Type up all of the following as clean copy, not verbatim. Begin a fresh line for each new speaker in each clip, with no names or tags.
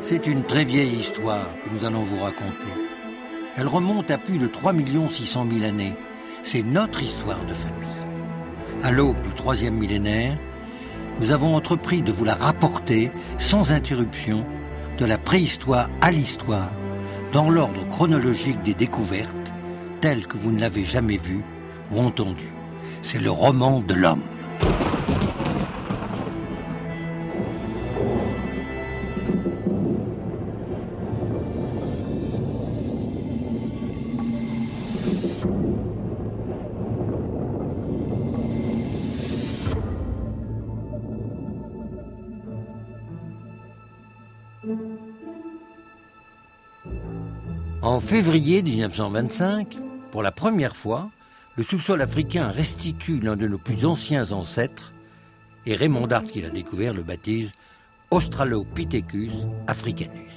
C'est une très vieille histoire que nous allons vous raconter. Elle remonte à plus de 3 600 000 années. C'est notre histoire de famille. À l'aube du 3e millénaire, nous avons entrepris de vous la rapporter sans interruption, de la préhistoire à l'histoire, dans l'ordre chronologique des découvertes, tel que vous ne l'avez jamais vu ou entendu. C'est le roman de l'homme. En février 1925, pour la première fois, le sous-sol africain restitue l'un de nos plus anciens ancêtres, et Raymond Dart, qui l'a découvert, le baptise Australopithecus africanus.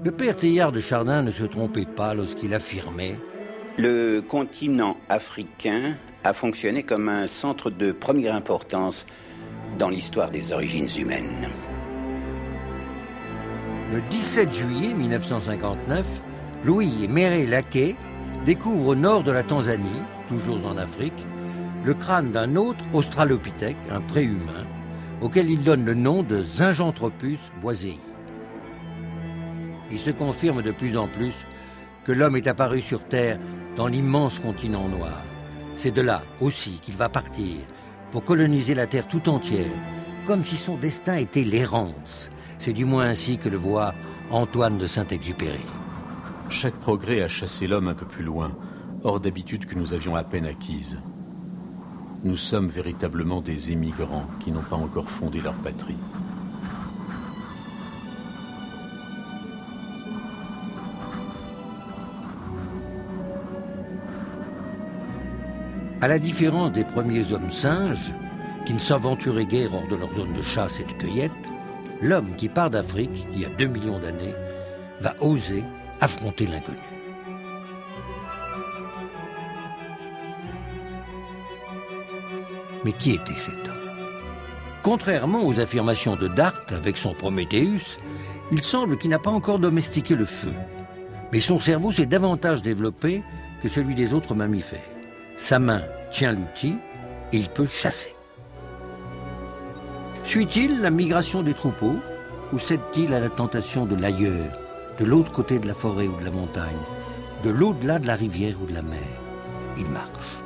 Le père Teilhard de Chardin ne se trompait pas lorsqu'il affirmait «
Le continent africain a fonctionné comme un centre de première importance dans l'histoire des origines humaines. »
Le 17 juillet 1959, Louis et Méré Laquet découvrent au nord de la Tanzanie, toujours en Afrique, le crâne d'un autre australopithèque, un préhumain, auquel ils donnent le nom de Zinjanthropus boisei. Il se confirme de plus en plus que l'homme est apparu sur Terre dans l'immense continent noir. C'est de là aussi qu'il va partir pour coloniser la Terre tout entière, comme si son destin était l'errance. C'est du moins ainsi que le voit Antoine de Saint-Exupéry.
Chaque progrès a chassé l'homme un peu plus loin, hors d'habitudes que nous avions à peine acquises. Nous sommes véritablement des émigrants qui n'ont pas encore fondé leur patrie.
À la différence des premiers hommes singes, qui ne s'aventuraient guère hors de leur zone de chasse et de cueillette, l'homme qui part d'Afrique, il y a 2 millions d'années, va oser affronter l'inconnu. Mais qui était cet homme? Contrairement aux affirmations de Dart avec son Prométhéeus, il semble qu'il n'a pas encore domestiqué le feu. Mais son cerveau s'est davantage développé que celui des autres mammifères. Sa main tient l'outil et il peut chasser. Suit-il la migration des troupeaux ou cède-t-il à la tentation de l'ailleurs, de l'autre côté de la forêt ou de la montagne, de l'au-delà de la rivière ou de la mer? Il marche.